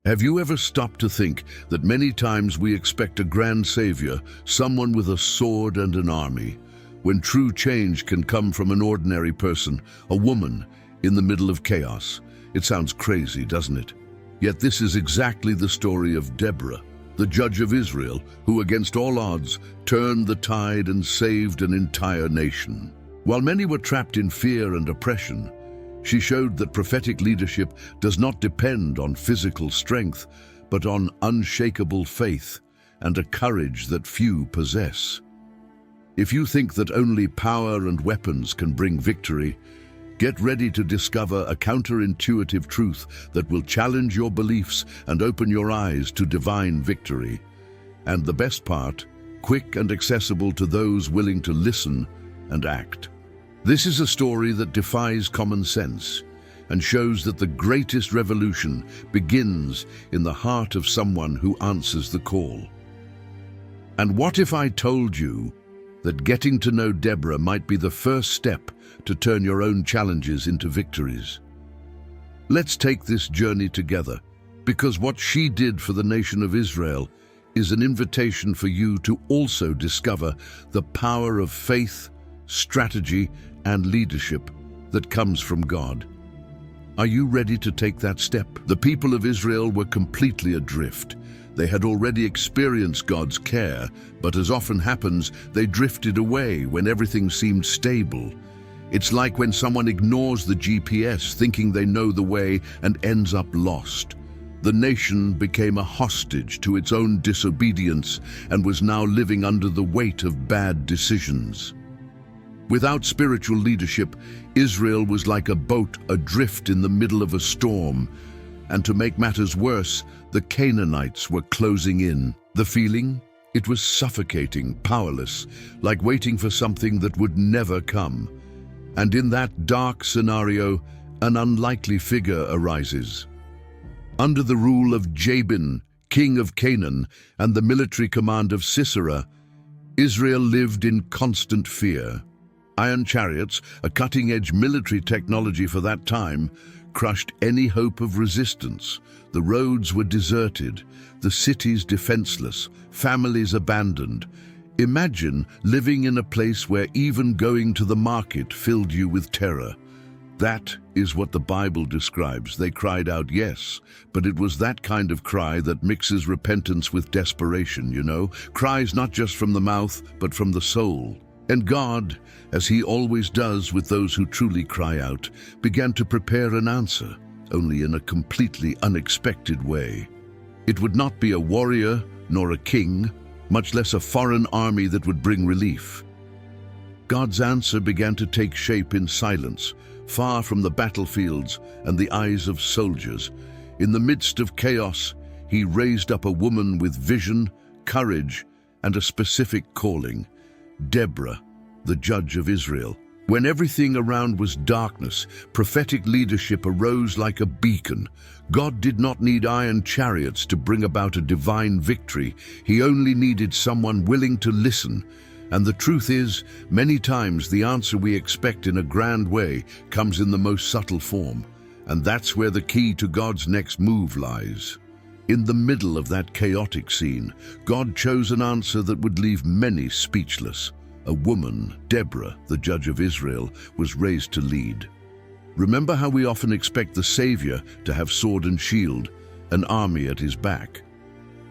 Have you ever stopped to think that many times we expect a grand savior, someone with a sword and an army, when true change can come from an ordinary person, a woman, in the middle of chaos? It sounds crazy, doesn't it? Yet this is exactly the story of Deborah, the judge of Israel, who against all odds turned the tide and saved an entire nation. While many were trapped in fear and oppression, she showed that prophetic leadership does not depend on physical strength, but on unshakable faith and a courage that few possess. If you think that only power and weapons can bring victory, get ready to discover a counterintuitive truth that will challenge your beliefs and open your eyes to divine victory. And the best part, quick and accessible to those willing to listen and act. This is a story that defies common sense and shows that the greatest revolution begins in the heart of someone who answers the call. And what if I told you that getting to know Deborah might be the first step to turn your own challenges into victories? Let's take this journey together, because what she did for the nation of Israel is an invitation for you to also discover the power of faith, strategy, and leadership that comes from God. Are you ready to take that step? The people of Israel were completely adrift. They had already experienced God's care, but as often happens, they drifted away when everything seemed stable. It's like when someone ignores the GPS thinking they know the way and ends up lost. The nation became a hostage to its own disobedience and was now living under the weight of bad decisions. Without spiritual leadership, Israel was like a boat adrift in the middle of a storm. And to make matters worse, the Canaanites were closing in. The feeling? It was suffocating, powerless, like waiting for something that would never come. And in that dark scenario, an unlikely figure arises. Under the rule of Jabin, king of Canaan, and the military command of Sisera, Israel lived in constant fear. Iron chariots, a cutting-edge military technology for that time, crushed any hope of resistance. The roads were deserted, the cities defenseless, families abandoned. Imagine living in a place where even going to the market filled you with terror. That is what the Bible describes. They cried out, yes, but it was that kind of cry that mixes repentance with desperation, you know? Cries not just from the mouth, but from the soul. And God, as he always does with those who truly cry out, began to prepare an answer, only in a completely unexpected way. It would not be a warrior nor a king, much less a foreign army that would bring relief. God's answer began to take shape in silence, far from the battlefields and the eyes of soldiers. In the midst of chaos, he raised up a woman with vision, courage, and a specific calling. Deborah, the judge of Israel. When everything around was darkness, prophetic leadership arose like a beacon. God did not need iron chariots to bring about a divine victory. He only needed someone willing to listen. And the truth is, many times the answer we expect in a grand way comes in the most subtle form. And that's where the key to God's next move lies. In the middle of that chaotic scene, God chose an answer that would leave many speechless. A woman, Deborah, the judge of Israel, was raised to lead. Remember how we often expect the Savior to have sword and shield, an army at his back.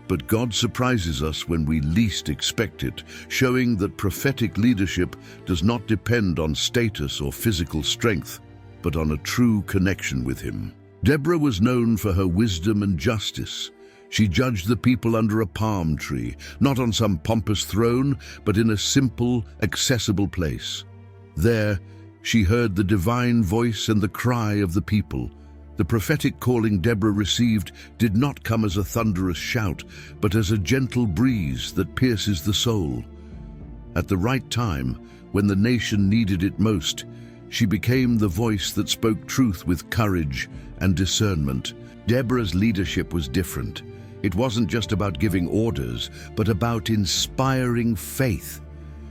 But God surprises us when we least expect it, showing that prophetic leadership does not depend on status or physical strength, but on a true connection with him. Deborah was known for her wisdom and justice. She judged the people under a palm tree, not on some pompous throne, but in a simple, accessible place. There, she heard the divine voice and the cry of the people. The prophetic calling Deborah received did not come as a thunderous shout, but as a gentle breeze that pierces the soul. At the right time, when the nation needed it most, she became the voice that spoke truth with courage and discernment. Deborah's leadership was different. It wasn't just about giving orders, but about inspiring faith.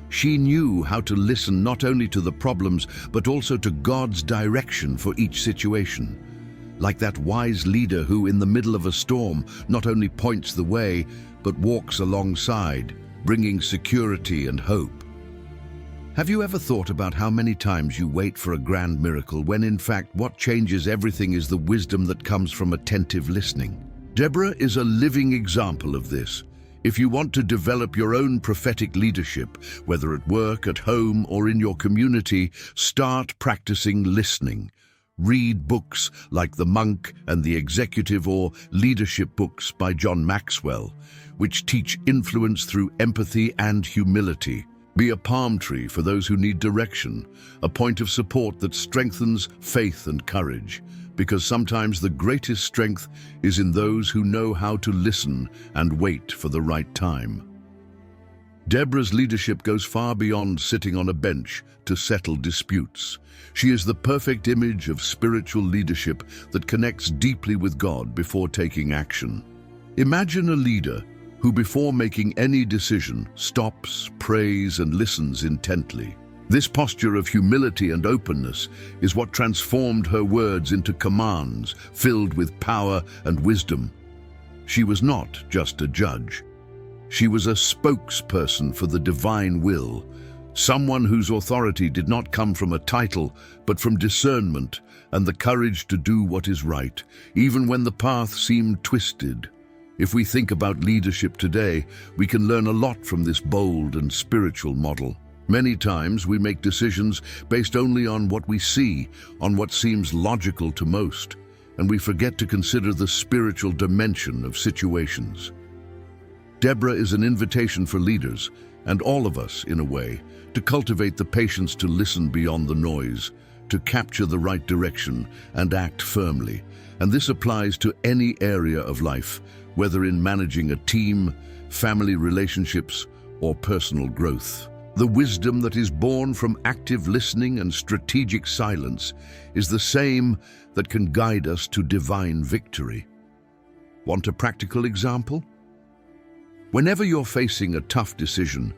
She knew how to listen not only to the problems, but also to God's direction for each situation. like that wise leader who, in the middle of a storm, not only points the way, but walks alongside, bringing security and hope. Have you ever thought about how many times you wait for a grand miracle when in fact what changes everything is the wisdom that comes from attentive listening? Deborah is a living example of this. If you want to develop your own prophetic leadership, whether at work, at home, or in your community, start practicing listening. Read books like The Monk and the Executive or Leadership books by John Maxwell, which teach influence through empathy and humility. Be a palm tree for those who need direction, a point of support that strengthens faith and courage, because sometimes the greatest strength is in those who know how to listen and wait for the right time. Deborah's leadership goes far beyond sitting on a bench to settle disputes. She is the perfect image of spiritual leadership that connects deeply with God before taking action. Imagine a leader who, before making any decision, stops, prays, and listens intently. This posture of humility and openness is what transformed her words into commands filled with power and wisdom. She was not just a judge. She was a spokesperson for the divine will, someone whose authority did not come from a title, but from discernment and the courage to do what is right, even when the path seemed twisted. If we think about leadership today, we can learn a lot from this bold and spiritual model. Many times we make decisions based only on what we see, on what seems logical to most, and we forget to consider the spiritual dimension of situations. Deborah is an invitation for leaders, and all of us, in a way, to cultivate the patience to listen beyond the noise, to capture the right direction and act firmly. And this applies to any area of life, whether in managing a team, family relationships, or personal growth. The wisdom that is born from active listening and strategic silence is the same that can guide us to divine victory. Want a practical example? Whenever you're facing a tough decision,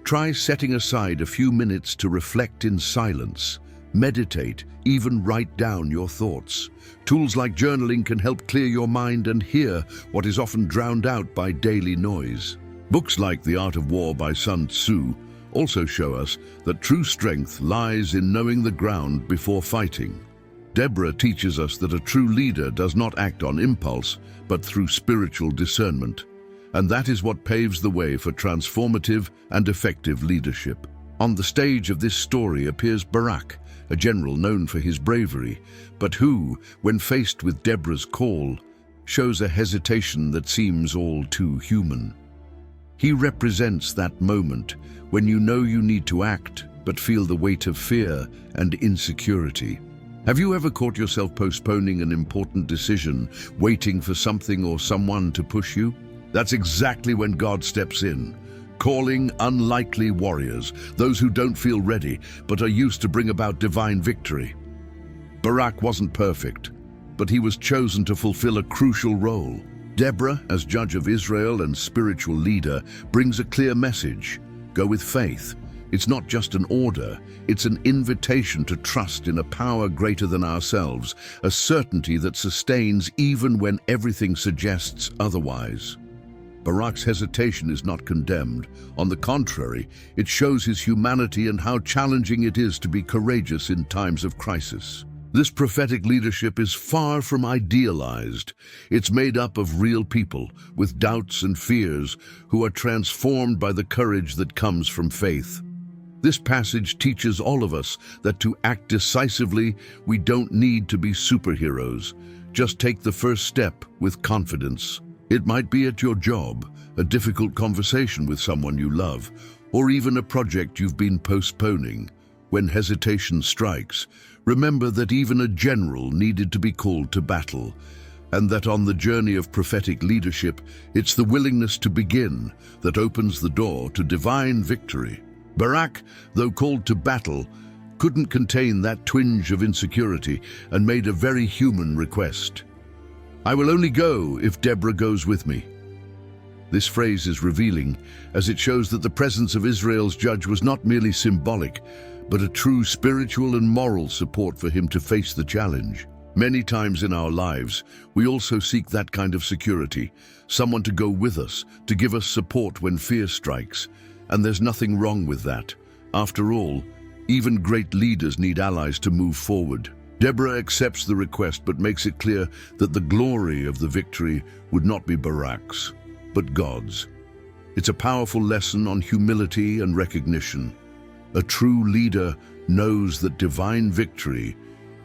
try setting aside a few minutes to reflect in silence, meditate, even write down your thoughts. Tools like journaling can help clear your mind and hear what is often drowned out by daily noise. Books like The Art of War by Sun Tzu also show us that true strength lies in knowing the ground before fighting. Deborah teaches us that a true leader does not act on impulse, but through spiritual discernment. And that is what paves the way for transformative and effective leadership. On the stage of this story appears Barak, a general known for his bravery, but who, when faced with Deborah's call, shows a hesitation that seems all too human. He represents that moment when you know you need to act, but feel the weight of fear and insecurity. Have you ever caught yourself postponing an important decision, waiting for something or someone to push you? That's exactly when God steps in, calling unlikely warriors, those who don't feel ready, but are used to bring about divine victory. Barak wasn't perfect, but he was chosen to fulfill a crucial role. Deborah, as judge of Israel and spiritual leader, brings a clear message. Go with faith. It's not just an order, it's an invitation to trust in a power greater than ourselves, a certainty that sustains even when everything suggests otherwise. Barak's hesitation is not condemned. On the contrary, it shows his humanity and how challenging it is to be courageous in times of crisis. This prophetic leadership is far from idealized. It's made up of real people with doubts and fears who are transformed by the courage that comes from faith. This passage teaches all of us that to act decisively, we don't need to be superheroes. Just take the first step with confidence. It might be at your job, a difficult conversation with someone you love, or even a project you've been postponing. When hesitation strikes, remember that even a general needed to be called to battle, and that on the journey of prophetic leadership, it's the willingness to begin that opens the door to divine victory. Barak, though called to battle, couldn't contain that twinge of insecurity and made a very human request. "I will only go if Deborah goes with me." This phrase is revealing, as it shows that the presence of Israel's judge was not merely symbolic, but a true spiritual and moral support for him to face the challenge. Many times in our lives, we also seek that kind of security, someone to go with us, to give us support when fear strikes. And there's nothing wrong with that. After all, even great leaders need allies to move forward. Deborah accepts the request but makes it clear that the glory of the victory would not be Barak's, but God's. It's a powerful lesson on humility and recognition. A true leader knows that divine victory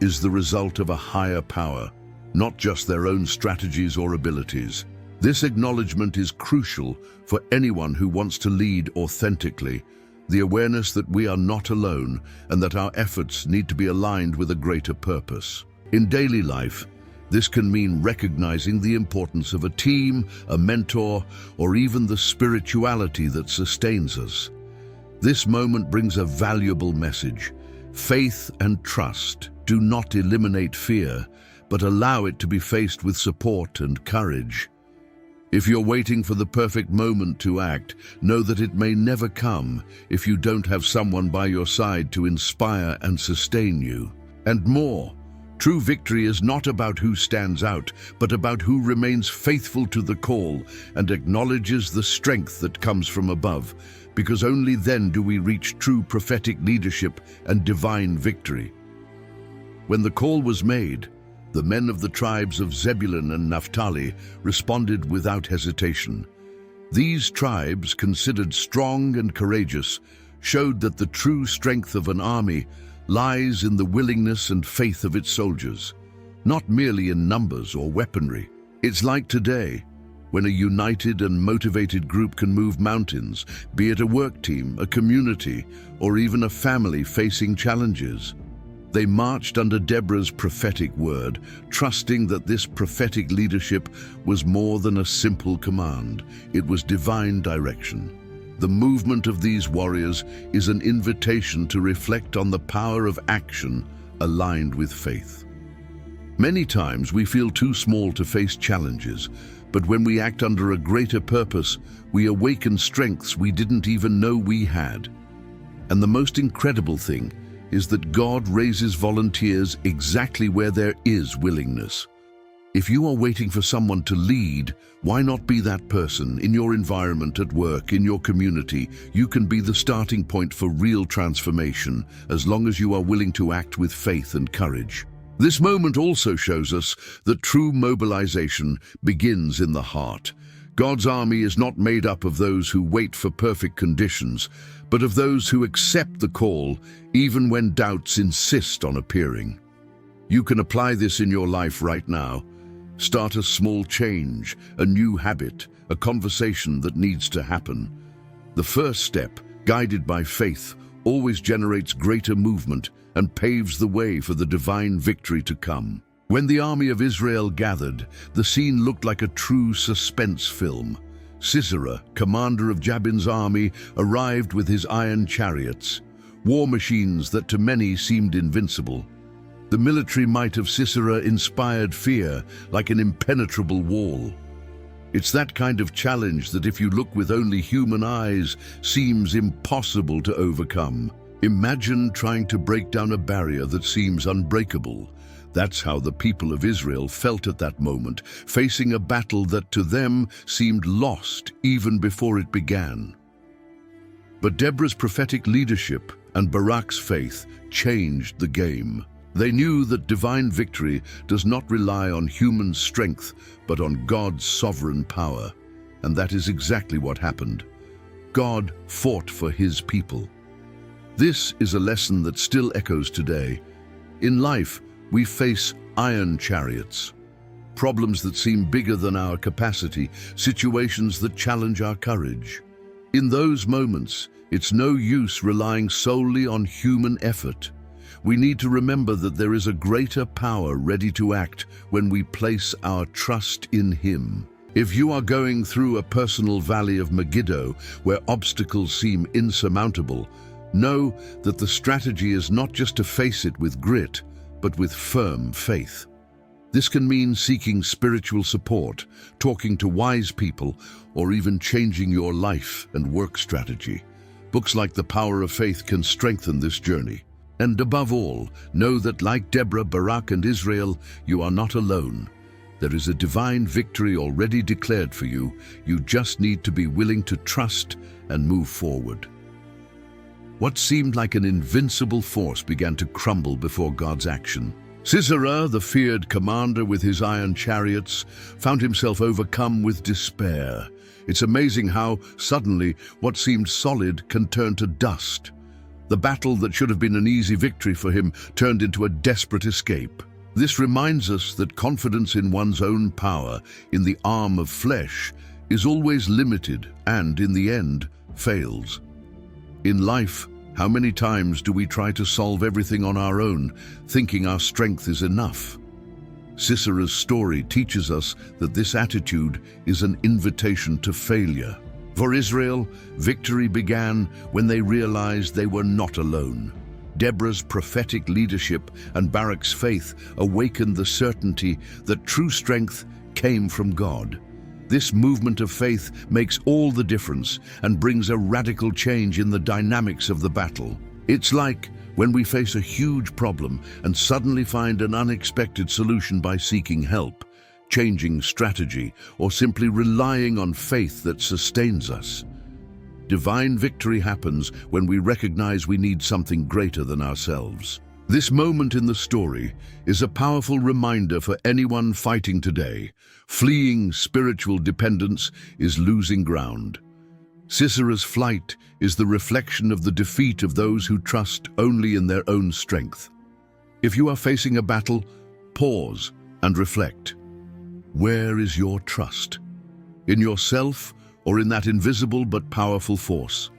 is the result of a higher power, not just their own strategies or abilities. This acknowledgement is crucial for anyone who wants to lead authentically, the awareness that we are not alone and that our efforts need to be aligned with a greater purpose. In daily life, this can mean recognizing the importance of a team, a mentor, or even the spirituality that sustains us. This moment brings a valuable message. Faith and trust do not eliminate fear, but allow it to be faced with support and courage. If you're waiting for the perfect moment to act, know that it may never come if you don't have someone by your side to inspire and sustain you. And more, true victory is not about who stands out, but about who remains faithful to the call and acknowledges the strength that comes from above, because only then do we reach true prophetic leadership and divine victory. When the call was made, the men of the tribes of Zebulun and Naphtali responded without hesitation. These tribes, considered strong and courageous, showed that the true strength of an army lies in the willingness and faith of its soldiers, not merely in numbers or weaponry. It's like today, when a united and motivated group can move mountains, be it a work team, a community, or even a family facing challenges. They marched under Deborah's prophetic word, trusting that this prophetic leadership was more than a simple command. It was divine direction. The movement of these warriors is an invitation to reflect on the power of action aligned with faith. Many times we feel too small to face challenges, but when we act under a greater purpose, we awaken strengths we didn't even know we had. And the most incredible thing is that God raises volunteers exactly where there is willingness. If you are waiting for someone to lead, why not be that person in your environment, at work, in your community? You can be the starting point for real transformation as long as you are willing to act with faith and courage. This moment also shows us that true mobilization begins in the heart. God's army is not made up of those who wait for perfect conditions, but of those who accept the call even when doubts insist on appearing. You can apply this in your life right now. Start a small change, a new habit, a conversation that needs to happen. The first step, guided by faith, always generates greater movement and paves the way for the divine victory to come. When the army of Israel gathered, the scene looked like a true suspense film. Sisera, commander of Jabin's army, arrived with his iron chariots, war machines that to many seemed invincible. The military might of Sisera inspired fear like an impenetrable wall. It's that kind of challenge that, if you look with only human eyes, seems impossible to overcome. Imagine trying to break down a barrier that seems unbreakable. That's how the people of Israel felt at that moment, facing a battle that to them seemed lost even before it began. But Deborah's prophetic leadership and Barak's faith changed the game. They knew that divine victory does not rely on human strength, but on God's sovereign power. And that is exactly what happened. God fought for his people. This is a lesson that still echoes today. In life, we face iron chariots, problems that seem bigger than our capacity, situations that challenge our courage. In those moments, it's no use relying solely on human effort. We need to remember that there is a greater power ready to act when we place our trust in Him. If you are going through a personal valley of Megiddo where obstacles seem insurmountable, know that the strategy is not just to face it with grit, but with firm faith. This can mean seeking spiritual support, talking to wise people, or even changing your life and work strategy. Books like The Power of Faith can strengthen this journey. And above all, know that like Deborah, Barak, and Israel, you are not alone. There is a divine victory already declared for you. You just need to be willing to trust and move forward. What seemed like an invincible force began to crumble before God's action. Sisera, the feared commander with his iron chariots, found himself overcome with despair. It's amazing how, suddenly, what seemed solid can turn to dust. The battle that should have been an easy victory for him turned into a desperate escape. This reminds us that confidence in one's own power, in the arm of flesh, is always limited and, in the end, fails. In life, how many times do we try to solve everything on our own, thinking our strength is enough? Sisera's story teaches us that this attitude is an invitation to failure. For Israel, victory began when they realized they were not alone. Deborah's prophetic leadership and Barak's faith awakened the certainty that true strength came from God. This movement of faith makes all the difference and brings a radical change in the dynamics of the battle. It's like when we face a huge problem and suddenly find an unexpected solution by seeking help, changing strategy, or simply relying on faith that sustains us. Divine victory happens when we recognize we need something greater than ourselves. This moment in the story is a powerful reminder for anyone fighting today. Fleeing spiritual dependence is losing ground. Sisera's flight is the reflection of the defeat of those who trust only in their own strength. If you are facing a battle, pause and reflect. Where is your trust? In yourself or in that invisible but powerful force?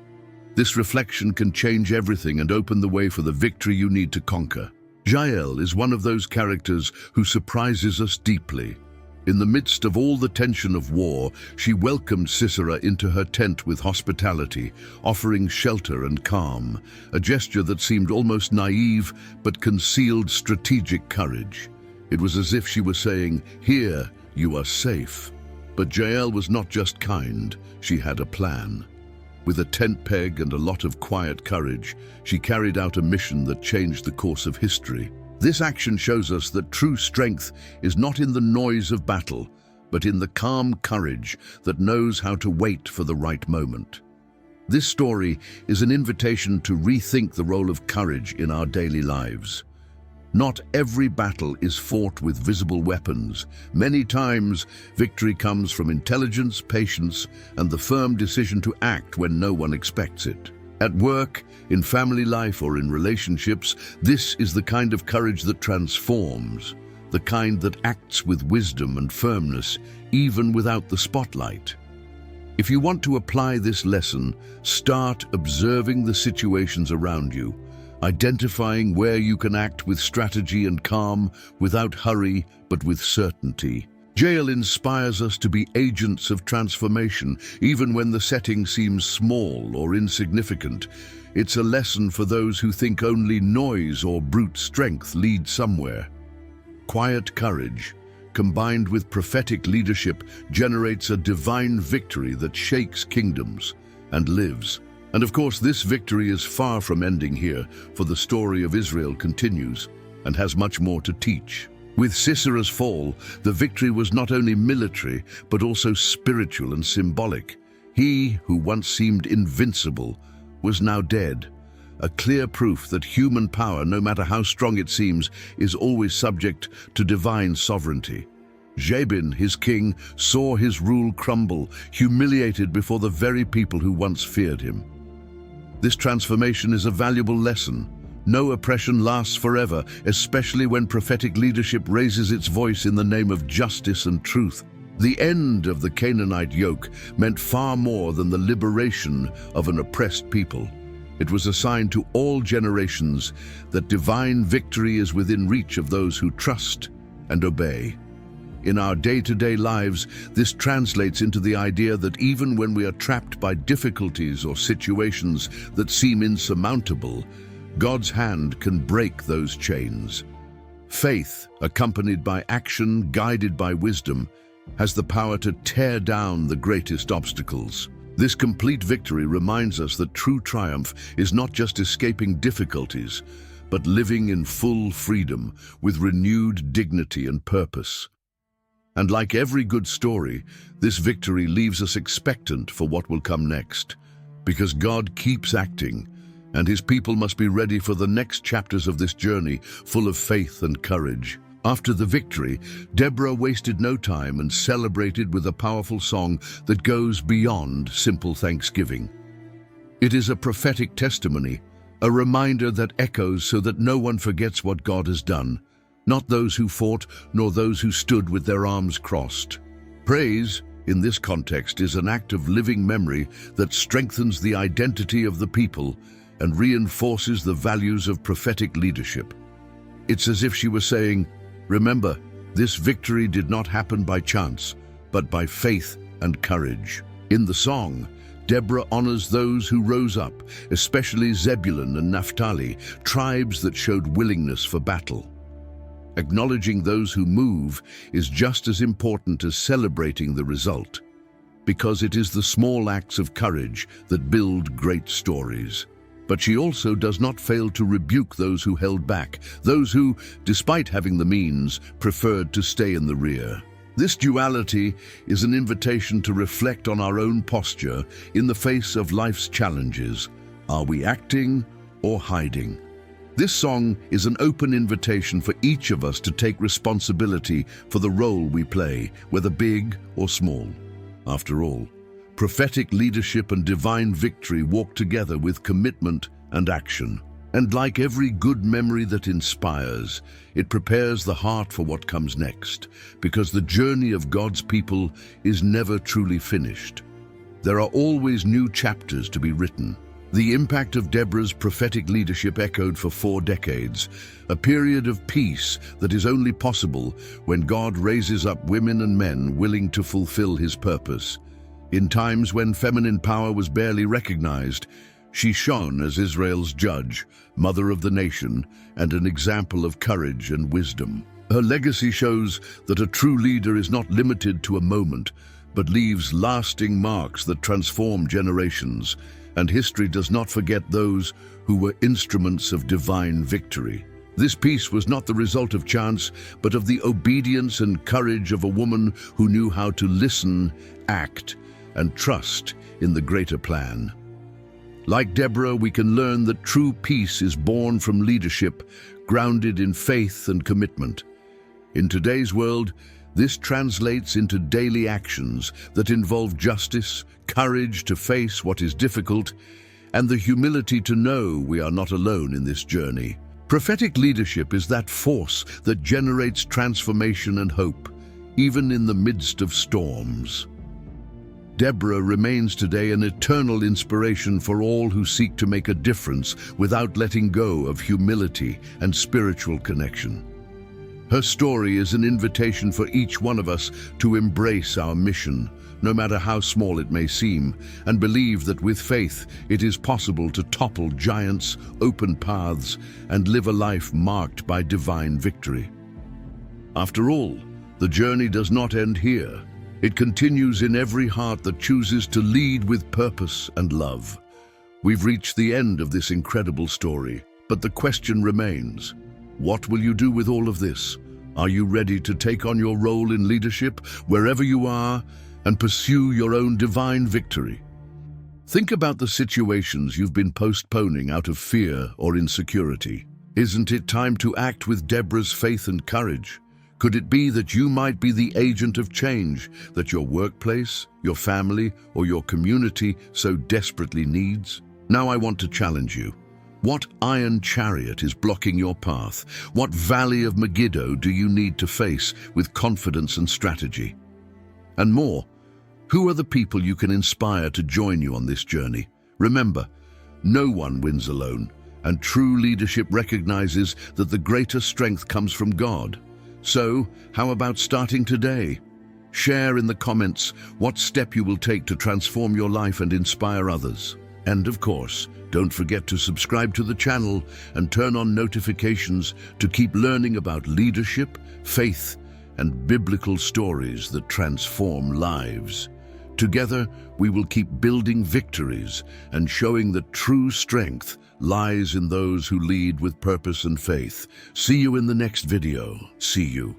This reflection can change everything and open the way for the victory you need to conquer. Jael is one of those characters who surprises us deeply. In the midst of all the tension of war, she welcomed Sisera into her tent with hospitality, offering shelter and calm, a gesture that seemed almost naive but concealed strategic courage. It was as if she was saying, "Here, you are safe." But Jael was not just kind, she had a plan. With a tent peg and a lot of quiet courage, she carried out a mission that changed the course of history. This action shows us that true strength is not in the noise of battle, but in the calm courage that knows how to wait for the right moment. This story is an invitation to rethink the role of courage in our daily lives. Not every battle is fought with visible weapons. Many times, victory comes from intelligence, patience, and the firm decision to act when no one expects it. At work, in family life, or in relationships, this is the kind of courage that transforms, the kind that acts with wisdom and firmness, even without the spotlight. If you want to apply this lesson, start observing the situations around you, identifying where you can act with strategy and calm, without hurry, but with certainty. Jael inspires us to be agents of transformation, even when the setting seems small or insignificant. It's a lesson for those who think only noise or brute strength lead somewhere. Quiet courage, combined with prophetic leadership, generates a divine victory that shakes kingdoms and lives. And of course, this victory is far from ending here, for the story of Israel continues and has much more to teach. With Sisera's fall, the victory was not only military, but also spiritual and symbolic. He, who once seemed invincible, was now dead, a clear proof that human power, no matter how strong it seems, is always subject to divine sovereignty. Jabin, his king, saw his rule crumble, humiliated before the very people who once feared him. This transformation is a valuable lesson. No oppression lasts forever, especially when prophetic leadership raises its voice in the name of justice and truth. The end of the Canaanite yoke meant far more than the liberation of an oppressed people. It was a sign to all generations that divine victory is within reach of those who trust and obey. In our day-to-day lives, this translates into the idea that even when we are trapped by difficulties or situations that seem insurmountable, God's hand can break those chains. Faith, accompanied by action, guided by wisdom, has the power to tear down the greatest obstacles. This complete victory reminds us that true triumph is not just escaping difficulties, but living in full freedom with renewed dignity and purpose. And like every good story, this victory leaves us expectant for what will come next, because God keeps acting, and His people must be ready for the next chapters of this journey full of faith and courage. After the victory, Deborah wasted no time and celebrated with a powerful song that goes beyond simple thanksgiving. It is a prophetic testimony, a reminder that echoes so that no one forgets what God has done, not those who fought, nor those who stood with their arms crossed. Praise, in this context, is an act of living memory that strengthens the identity of the people and reinforces the values of prophetic leadership. It's as if she was saying, "Remember, this victory did not happen by chance, but by faith and courage." In the song, Deborah honors those who rose up, especially Zebulun and Naphtali, tribes that showed willingness for battle. Acknowledging those who move is just as important as celebrating the result, because it is the small acts of courage that build great stories. But she also does not fail to rebuke those who held back, those who, despite having the means, preferred to stay in the rear. This duality is an invitation to reflect on our own posture in the face of life's challenges. Are we acting or hiding? This song is an open invitation for each of us to take responsibility for the role we play, whether big or small. After all, prophetic leadership and divine victory walk together with commitment and action. And like every good memory that inspires, it prepares the heart for what comes next, because the journey of God's people is never truly finished. There are always new chapters to be written. The impact of Deborah's prophetic leadership echoed for 4 decades, a period of peace that is only possible when God raises up women and men willing to fulfill His purpose. In times when feminine power was barely recognized, she shone as Israel's judge, mother of the nation, and an example of courage and wisdom. Her legacy shows that a true leader is not limited to a moment, but leaves lasting marks that transform generations. And history does not forget those who were instruments of divine victory. This peace was not the result of chance, but of the obedience and courage of a woman who knew how to listen, act, and trust in the greater plan. Like Deborah, we can learn that true peace is born from leadership, grounded in faith and commitment. In today's world, this translates into daily actions that involve justice, courage to face what is difficult, and the humility to know we are not alone in this journey. Prophetic leadership is that force that generates transformation and hope, even in the midst of storms. Deborah remains today an eternal inspiration for all who seek to make a difference without letting go of humility and spiritual connection. Her story is an invitation for each one of us to embrace our mission, no matter how small it may seem, and believe that with faith it is possible to topple giants, open paths, and live a life marked by divine victory. After all, the journey does not end here. It continues in every heart that chooses to lead with purpose and love. We've reached the end of this incredible story, but the question remains: what will you do with all of this? Are you ready to take on your role in leadership, wherever you are, and pursue your own divine victory? Think about the situations you've been postponing out of fear or insecurity. Isn't it time to act with Deborah's faith and courage? Could it be that you might be the agent of change that your workplace, your family, or your community so desperately needs? Now I want to challenge you. What iron chariot is blocking your path? What valley of Megiddo do you need to face with confidence and strategy? And more, who are the people you can inspire to join you on this journey? Remember, no one wins alone, and true leadership recognizes that the greatest strength comes from God. So, how about starting today? Share in the comments what step you will take to transform your life and inspire others. And of course, don't forget to subscribe to the channel and turn on notifications to keep learning about leadership, faith, and biblical stories that transform lives. Together, we will keep building victories and showing that true strength lies in those who lead with purpose and faith. See you in the next video. See you.